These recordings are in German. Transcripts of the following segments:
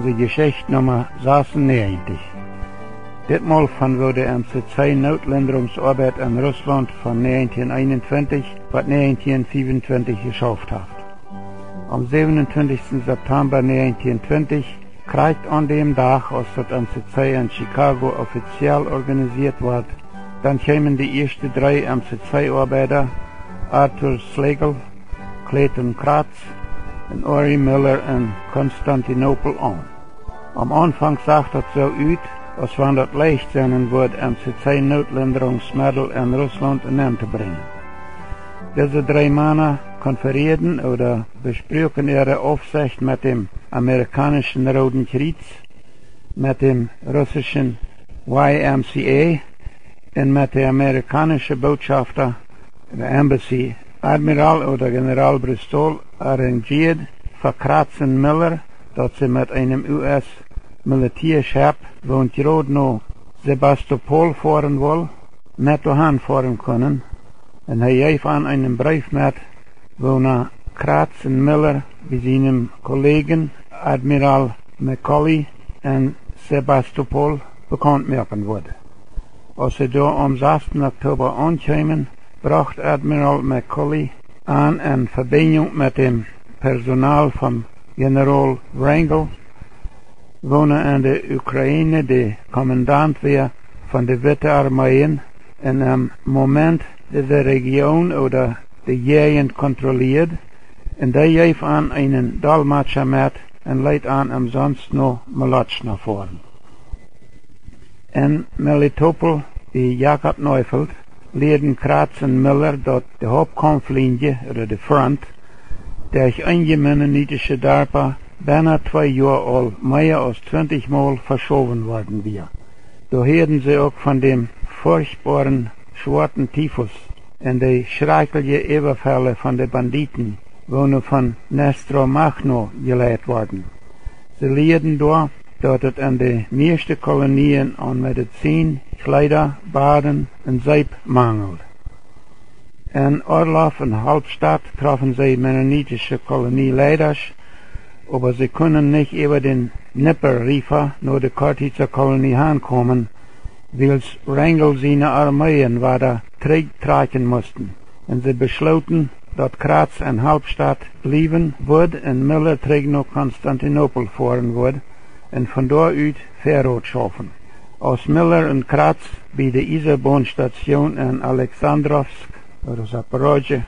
unsere Geschicht Nummer 96. Ditmal von wo der MCC Notländerungsarbeit in Russland von 1921 bis 1925 geschafft hat. Am 27. September 1920 kriegt an dem Tag, als das MCC in Chicago offiziell organisiert wird, dann kämen die ersten drei MCC-Arbeiter, Arthur Schlegel, Clayton Kratz und Ori Miller in Konstantinopel an. Am Anfang sah das so aus, als wenn das leicht sein wird, MCC-Notländerungsmittel in Russland hineinzubringen. Diese drei Männer konferieren oder besprechen ihre Aufsicht mit dem amerikanischen Roten Kreuz, mit dem russischen YMCA und mit der amerikanischen Botschafter, der Embassy. Admiral oder General Bristol arrangiert für Kratz und Miller, dass sie mit einem US-Militärschab, wo in Rodno Sebastopol fahren will, nicht dahin fahren können. Und er gab an einen Brief mit, wo Kratz und Miller bei seinem Kollegen Admiral Macaulay in Sebastopol bekannt machen würde. Als sie da am 6. Oktober ankamen, brachte Admiral Macaulay an in Verbindung mit dem Personal vom General Wrangel, wo in der Ukraine der Kommandant war von der Wetterarmeen in einem Moment diese Region oder die Gegend kontrolliert, und der gab an einen Dolmetscher mit und leitet an umsonst noch Malotschner vor. In Melitopol, die Jakob Neufeld, leerden Kratz und Miller dort die Hauptkampflinie oder die Front, durch einige mennonitische Dörfer beinahe 2 Jahre alt mehr als 20 Mal verschoben worden war. Da hörten sie auch von dem furchtbaren schwarzen Typhus und die schrecklichen Überfälle von den Banditen, wo nur von Nestor Machno geleitet worden. Sie lehrten da, dass es an den meisten Kolonien an Medizin, Kleider, Baden und Seip mangelt. In Orloff und Halbstadt trafen sie mennonitische Kolonieleiter, aber sie können nicht über den Nipper-Riefer nur die Kartitzer Kolonie ankommen, weil Wrangel seine Armeen weiter tragen mussten. Und sie beschlossen, dass Kratz in Halbstadt blieben wird und Miller nach Konstantinopel fahren wird und von dort aus Verrat schaffen. Als Miller und Kratz bei der Eisenbahnstation in Alexandrowsk oder Zaporozhye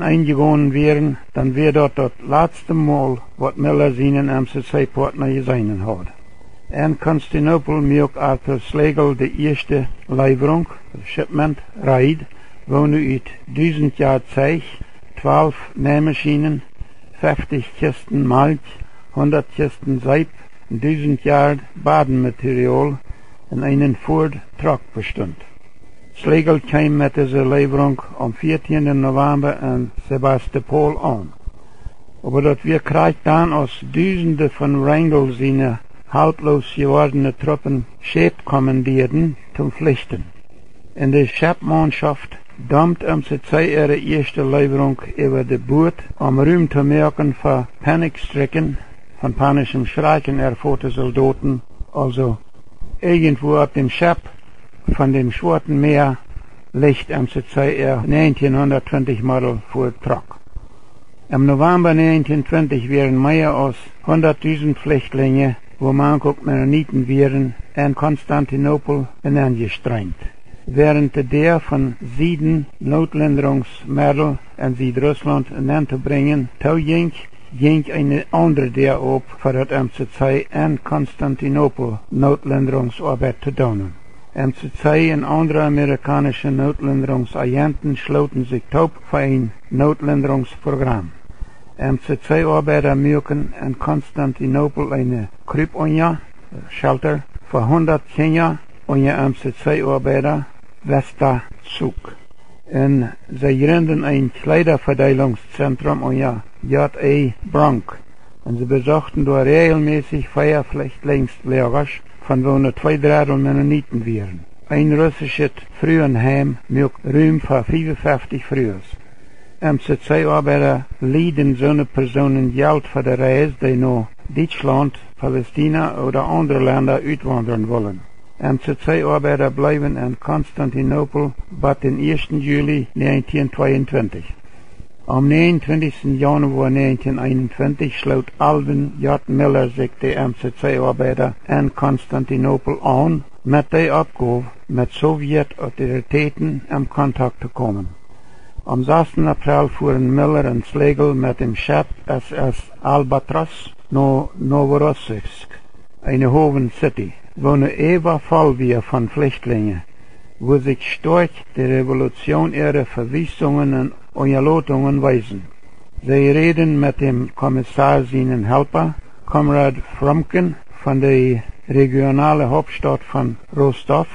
eingewohnt wären, dann wäre dort das letzte Mal, was Miller seinen MCC-Partner gesehen hat. In Konstantinopel mögt Arthur Schlegel die erste Lieferung, Shipment, Raid, wo nu uit 1000 Jahr Zeug, 12 Nähmaschinen, 50 Kisten Malz, 100 Kisten Seip, 1000 Jahr Badenmaterial in einen Ford Truck bestand. Schlegel kam mit dieser Lieferung am 14. November in Sebastopol an. Aber das wir kriegt dann als Dutzende von Wrangel seine haltlos gewordene Truppen Schäb kommandierten zum Pflichten. In der Schäbmannschaft dummt MCC ihre erste Lieferung über die Boot, um Ruhm zu merken für Panikstricken, von panischem Schrecken erfuhrte Soldaten, also irgendwo auf dem Schäb von dem Schwarzen Meer liegt MCC ihr 1920 Model vor Truck. Im November 1920 wären mehr als 100.000 Flüchtlinge, wo man auch Mennoniten wären, in Konstantinopel hineingestrengt. Während der von Süden Notländerungsmittel in Südrussland hineinzubringen, ging eine andere der ab, für das MCC in Konstantinopel Notländerungsarbeit zu tun. MCC und andere amerikanische Notländerungsagenten schloten sich taub für ein Notländerungsprogramm. MCC-Arbeiter mögen in Konstantinopel eine Kryptonja, Shelter, für 100 Kenia und MCC-Arbeiter Westerzug. Und sie gründen ein Kleiderverteilungszentrum und J.A. Bronk. Und sie besuchten dort regelmäßig Flüchtlingslager, von wo nur 2/3 Mennoniten wären. Ein russisches Frühenheim mit Ruhm für 55 Frühs. MCC-Arbeiter liehen so eine Personen Geld für die Reise, die noch Deutschland, Palästina oder andere Länder uitwandern wollen. MCC-Arbeiter bleiben in Konstantinopel bis den 1. Juli 1922. Am 29. Januar 1921 schloot Alvin J. Miller sich die MCC-Arbeiter in Konstantinopel an, mit der Aufgabe, mit Sowjetautoritäten in Kontakt zu kommen. Am 6. April fuhren Miller und Schlegel mit dem Schiff SS Albatros nach Novorossiysk, eine Hafen-City, wo eine Überfall war von Flüchtlingen, wo sich durch die Revolution ihre Verwüstungen und Einladungen weisen. Sie reden mit dem Kommissar, seinen Helfer, Konrad Fromken, von der regionalen Hauptstadt von Rostov.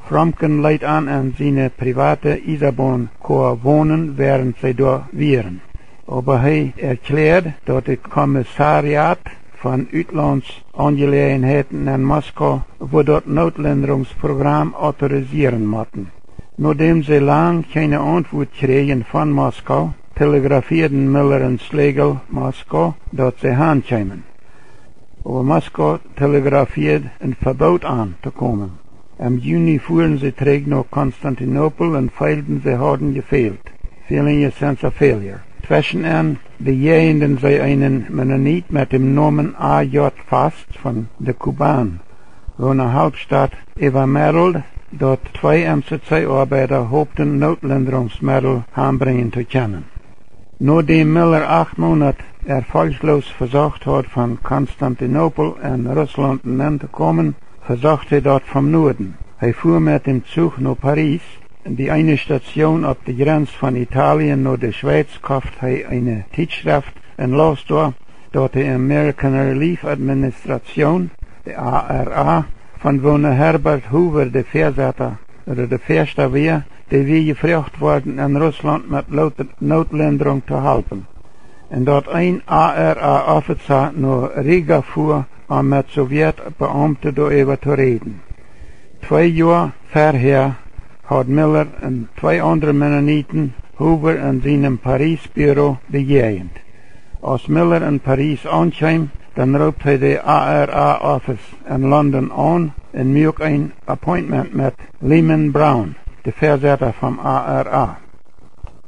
Fromken leiht an seine private Eisenbahnkorps wohnen, während sie dort wären. Aber er erklärt, dass das Kommissariat von Uitlandsangelegenheiten in Moskau wo das Notländerungsprogramm autorisieren mussten. Nachdem sie lang keine Antwort kriegen von Moskau, telegrafierten Miller und Schlegel Moskau, dass sie heimkämen. Aber Moskau telegrafiert ein Verbot an, zu kommen. Im Juni fuhren sie zurück nach Konstantinopel und feilten, sie hadden gefehlt. Feeling a sense of failure. Zwischenan bejähenden sie einen Mennonit mit dem Namen A.J. Fast von der Kuban, wo eine Hauptstadt übermittelt, dort 2 MCC-Arbeiter hofften, Notländerungsmittel heranbringen zu können. Nachdem Miller 8 Monate erfolglos versucht hat, von Konstantinopel in Russland hinzukommen, versuchte er dort vom Norden. Er fuhr mit dem Zug nach Paris. Die eine Station auf der Grenze von Italien nach der Schweiz kaufte er eine Tischschrift in las dort die American Relief Administration, die ARA, von wo Herbert Hoover der Versetter oder der Verster war, der wir gefragt worden, in Russland mit Notländerung zu helfen. Und dort ein ARA-Offizier nach Riga fuhr, um mit Sowjetbeamten darüber zu reden. 2 Jahre vorher hat Miller und 2 andere Mennoniten Hoover in seinem Paris-Büro bejähnt. Als Miller in Paris ankam, dann ruft er den ARA-Office in London an und macht ein Appointment mit Lehman Brown, der Versetter vom ARA,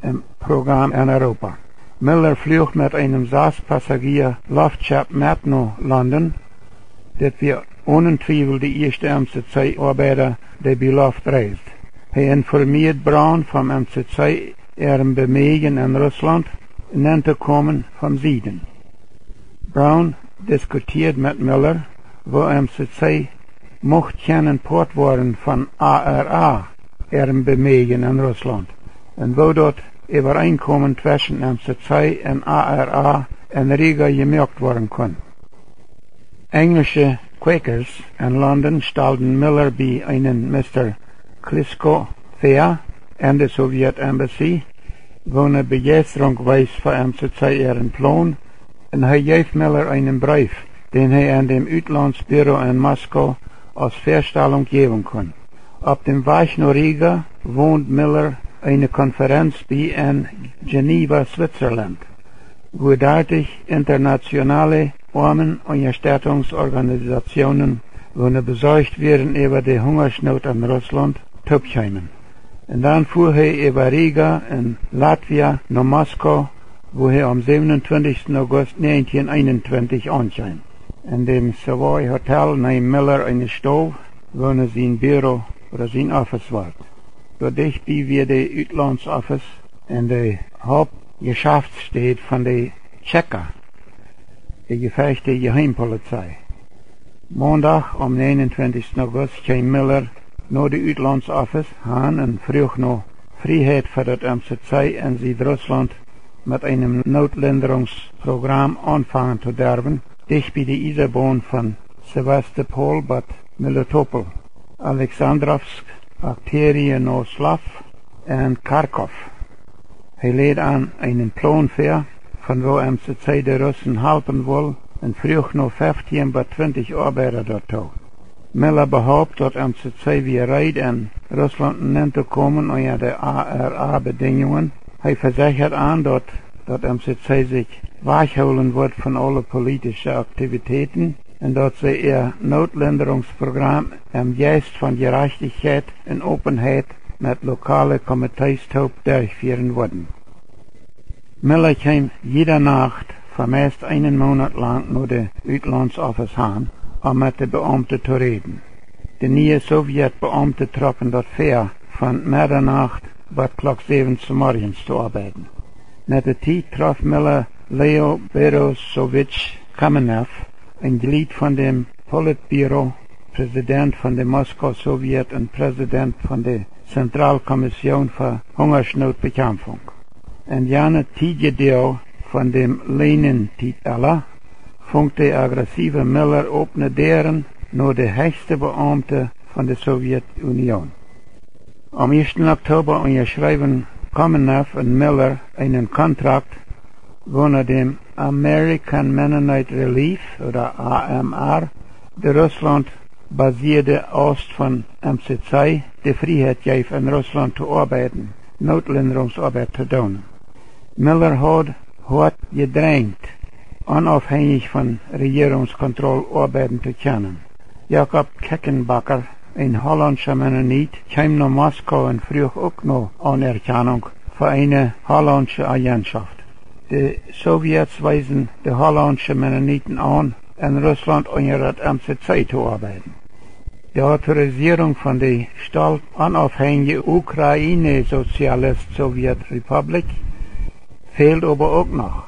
im Programm in Europa. Miller flog mit einem SAS-Passagier-Luftschiff mit nach London. Das wir ohne Zweifel die erste MCC-Arbeiter, der bei Luft reist. Er informiert Brown vom MCC, ihrem Bemühen in Russland, zu kommen vom Süden. Brown diskutiert mit Miller, wo MCC mocht keinen Port worden von ARA, ihrem Bemühen in Russland, und wo dort Übereinkommen zwischen MCC und ARA in Riga gemacht worden kann. Englische Quakers in London stellten Miller bei einem Mr. Klisko vor in der Sowjet-Embassy, wo eine Begeisterung weiß für MCC ihren Plan, und er gab Miller einen Brief, den er an dem Uitlandsbüro in Moskau als Vorstellung geben kann. Auf dem Weg nach Riga wohnt Miller eine Konferenz bei in Geneva, Switzerland, wo dadurch internationale Armenunterstützungsorganisationen, wo besorgt werden über die Hungersnot in Russland, teilnehmen. Und dann fuhr er über Riga in Latvia nach Moskau, wo er am 27. August 1921 ankam. In dem Savoy Hotel nahm Miller eine Stube, wo sein Büro oder sein Office war. Dort dichtbei wir der Uitlandsoffice in der Hauptgeschäftsstätte von der Tschecher, die gefechte Geheimpolizei. Montag am 29. August kam Miller nach der Uitlandsoffice an und frug nach Freiheit für das MCC in Südrussland mit einem Notländerungsprogramm anfangen zu derben, dicht bei der Eisenbahn von Sevastopol bis Melitopol, Alexandrovsk, Akterinoslav und Kharkov. Er lädt an einen Plan vor, von wo MCC die Russen helfen will, und frug noch 15 bis 20 Arbeiter dort. Miller behauptet, dass MCC wie bereit in Russland hinzukommen unter der ARA-Bedingungen. Er versichert an, dass MCC sich wegholen wird von allen politischen Aktivitäten und dat sie ihr Notländerungsprogramm im Geist von Gerechtigkeit und Openheit mit lokale Komitees durchführen würden. Miller kam jede Nacht für meist einen Monat lang naar de Uitlandsoffice aan, om met de Beamten te reden. De nieuwe Sowjetbeamten trokken dat ver van middernacht tot klok 7 's morgens te arbeiten. Met de tijd trof Miller Leo Berosowitsch Kamenev, een lid van dem Politbureau, president van de Moskau-Sowjet en president van de Zentralkommission voor Hungersnoodbekämpfung. En jane tijdje deel van dem Lenin-Titel vond de agressieve Miller opene deuren naar de hoogste Beamte van de Sovjet-Unie. Am 1. Oktober unterschreiben Kamenev en Miller einen Kontrakt, wonach dem American Mennonite Relief, oder AMR, de Russland basierte Ost von MCC, de Freiheit gab in Russland zu arbeiten, Notländerungsarbeit zu tun. Miller hat gedrängt, unabhängig von Regierungskontrolle arbeiten zu können. Jakob Keckenbacker, ein holländischer Mennonit, kam nach Moskau und frug auch noch Anerkennung für eine holländische Agentschaft. Die Sowjets weisen die holländischen Mennoniten an, in Russland unter das MCC zu arbeiten. Die Autorisierung von der stolz unabhängigen Ukraine-Sozialist-Sowjetrepublik fehlt aber auch noch.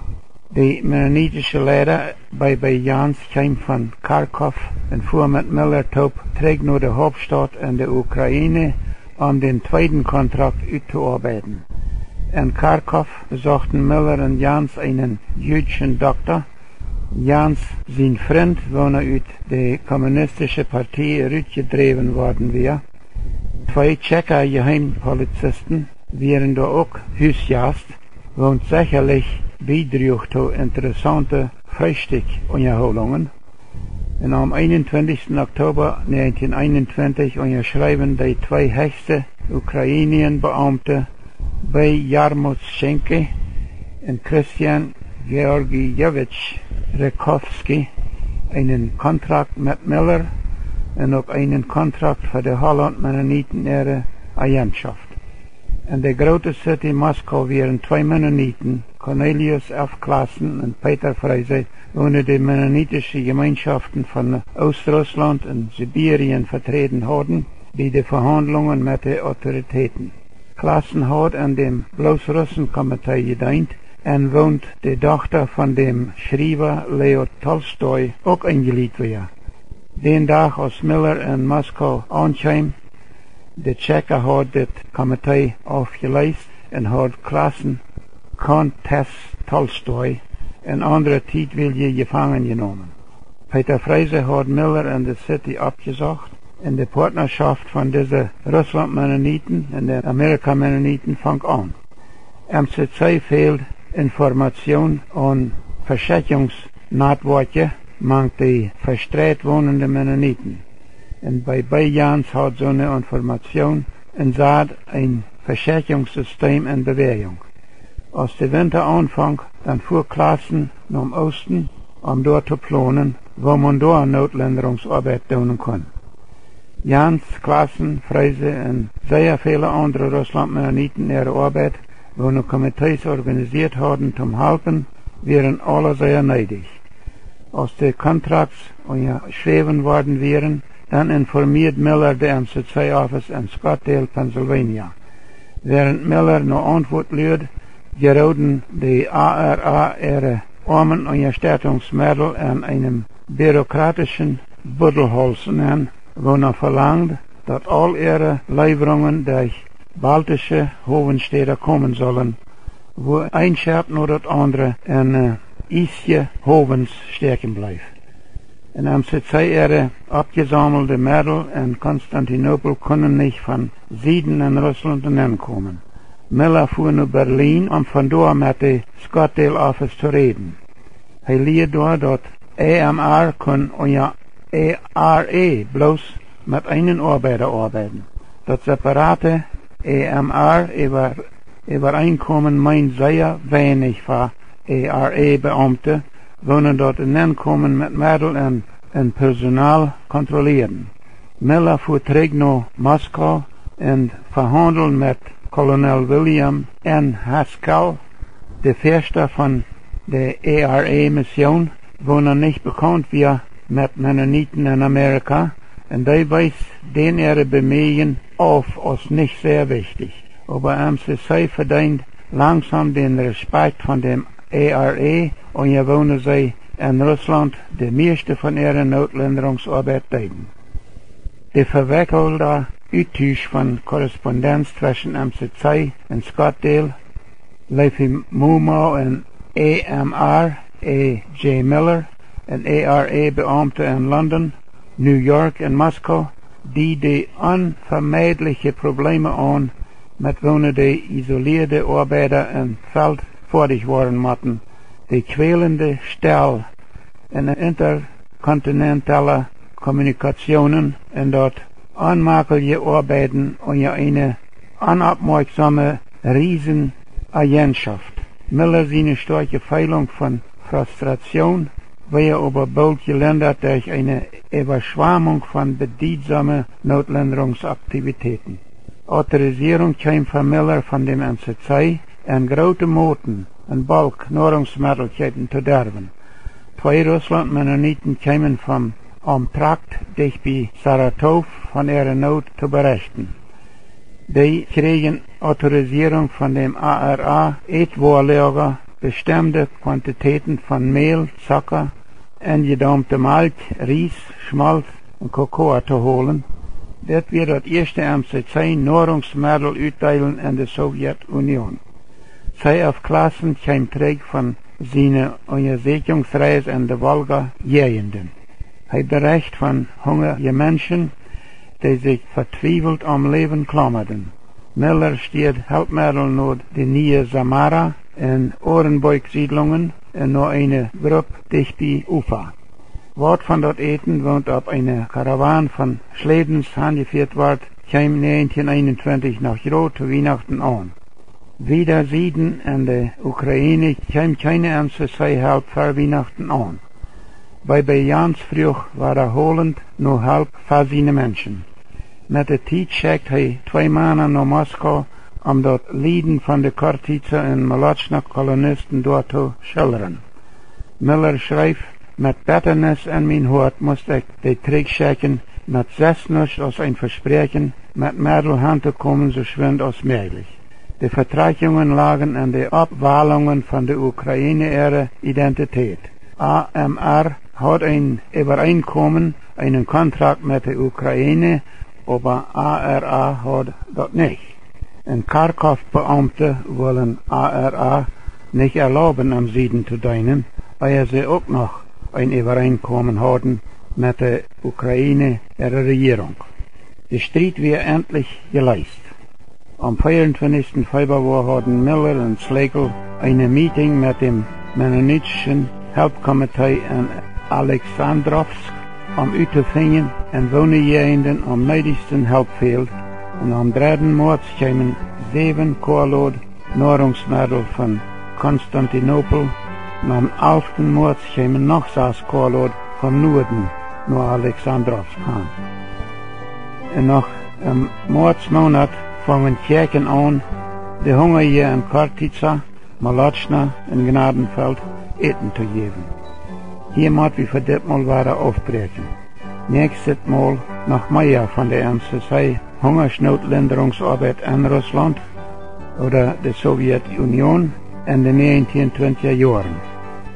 Die mennonitische Lehrer bei Jans kam von Kharkov und fuhr mit Miller trägt nur die Hauptstadt in der Ukraine, um den zweiten Kontrakt auszuarbeiten. In Kharkov besuchten Miller und Jans einen jüdischen Doktor. Jans, sein Freund, wonach aus der kommunistischen Partei rückgetrieben worden war. Zwei Tschecher Geheimpolizisten wären da auch Hüsjast, und sicherlich beitrug zu interessante Frühstückunterholungen. Und am 21. Oktober 1921 unterschreiben die zwei höchsten Ukrainienbeamte bei Jarmutschenke und Christian Georgijewitsch Rekowski einen Kontrakt mit Miller und auch einen Kontrakt für die Holland-Mennoniten ihre Agentschaft. In der großen City Moskau wären zwei Mennoniten, Cornelius F. Klassen und Peter Freise, ohne die mennonitische Gemeinschaften von Ostrussland und Sibirien vertreten hatten, bei den Verhandlungen mit den Autoritäten. Klassen hat an dem Bloß-Russen-Komitee gedient und wohnt die Tochter von dem Schreiber Leo Tolstoi auch eingeliefert war. Den Tag, als Miller in Moskau ankam, de Tschecher hat das Komitee aufgelöst und hat Klassen Countess Tolstoi in andere Titel gefangen genommen. Peter Freise hat Miller in der City abgesagt und die Partnerschaft von diesen Russland-Mennoniten und den Amerika-Mennoniten fängt an. MCC fehlt Information und Verschickungsnachworte mangt die verstreut wohnenden Mennoniten. Und bei Jans hat so eine Information und sah ein Verschickungssystem in Bewegung. Als der Winter anfing, dann fuhr Klassen nach Osten, um dort zu planen, wo man dort Notländerungsarbeit tun kann. Jans, Klassen, Freise und sehr viele andere Russland-Mennoniten ihre Arbeit, wo noch Komitees organisiert haben zum Helfen, wären alle sehr neidig. Als die Kontrakts unterschrieben worden wären, dann informiert Miller der MCC-Office in Scottsdale, Pennsylvania. Während Miller noch Antwort lehrt, geraten die ARA ihre armen Unterstützungsmittel an einem bürokratischen Buddelholzen an, wonach verlangt, dass all ihre Lieferungen durch baltische Hovenstädte kommen sollen, wo ein Schert nur das andere in Isje Hovens stecken bleibt. In MCC ihre abgesammelte Mittel in Konstantinopel können nicht von Süden in Russland hineinkommen. Miller fuhr nach Berlin, um von dort mit dem Scottsdale Office zu reden. Er liet dort, dass AMR kann unter ARE bloß mit einem Arbeiter arbeiten. Das separate AMR Übereinkommen meint sehr wenig für ERA-Beamten wonen dort inkommen met middel en personaal controleren. Miller vertrekt naar Moskou en verhandelt met kolonel William N. Haskell, de eerste van de ERA-mission, wonen niet bekend wie met Mennoniten in Amerika, en die wijst den ihre Bemühungen auf als nicht sehr wichtig. Aber MCC verdient langsam den Respekt von dem ERA und je wonen zij in Russland de meeste van ihre Notländerungsarbeit deden. De verwikkelde uittausch van correspondenz zwischen MCC en Scottsdale, Leify Mumo en AMR, A.J. Miller, en ERA-Beamte in London, New York en Moskou, die de onvermijdelijke problemen aan met wonen de isoleerde arbeider en veld voordig worden moeten, de kwelende stel en intercontinentale communicationen en dat onmakelijke arbeiden onder een onopmerksame Riesenagentschap. Miller seine starke Feilung von Frustration, weil er aber bald geländert durch eine Überschwemmung von bedeutsamen Notländerungsaktivitäten. Autorisierung kam von Miller von dem MCC en grote moten en balk nahrungsmittelketen te derven. Twee Russland-Mennoniten kamen vom Amtrakt dicht bij Saratov von ihrer Not zu berichten. Die kregen Autorisierung von dem ARA, Eetwaarlager, bestimmte Quantitäten von Mehl, Zucker, engedämmte Milch, Ries, Schmalz und Kakao zu holen. Das wird das erste MCC Nahrungsmittel uitdelen in der Sowjetunion. Zij auf Klassen kam terug von seiner Untersuchungsreise in der Wolga Jehenden. Hij bericht von hungrige Menschen, die sich vertwijfeld am Leben klammerten. Miller steht Helpmittel naar de Nieuwe Samara en Orenburg-Siedlungen en naar eine Gruppe dicht bij Ufa. Wort von dort eten woont op eine Karawan von Schledens angeführt wordt, kam 1921 nach Groot zu Weihnachten an. Wieder Süden in der Ukraine kam keine MCC-Help für Weihnachten an. Bei Jans früh war holend nur Help für seine Menschen. Met de tijd schickt hij 2 maanden naar Moskau, dat Lieden van de Kartitzer en Molotschner Kolonisten dort te schilderen. Miller schrijft, met bitternis in mijn hart moest ik de terugschicken, met zesnus als een versprechen, met middel hand te komen zo schwind als mogelijk. De vertragingen lagen in de opwalingen van de Oekraïne ihre Identität. AMR had een overeenkomen, einen contract met de Oekraïne, aber ARA had dat niet. En Kharkov-Beamte willen ARA nicht erlauben, am Süden zu dienen, weil sie auch noch ein Übereinkommen hatten mit der Ukraine, ihrer Regierung. Der Streit wird endlich geleist. Am 24. Februar hatten Miller und Schlegel eine Meeting mit dem Mennonitischen Helpkomitee in Alexandrovsk, uit te vinden en wonenjenden am nötigsten Helpfeld. Und am 3. März kamen 7 Korlod Nahrungsmittel von Konstantinopel. Und am 11. März kamen noch 6 Korlod vom Norden nach Alexandrovsk an. Und noch im Märzmonat fangen Kirchen an, die Hunger hier in Kartitsa, Molotschna und Gnadenfeld eten zu geben. Hier moet we voor ditmaal waren aufbreken. Nächstes Mal nach Meier von der MCC Hungersnotländerungsarbeit in Russland oder der Sowjetunion in den 1920er Jahren.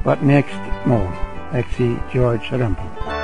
Wat nächstes Mal? Ich George Rempel.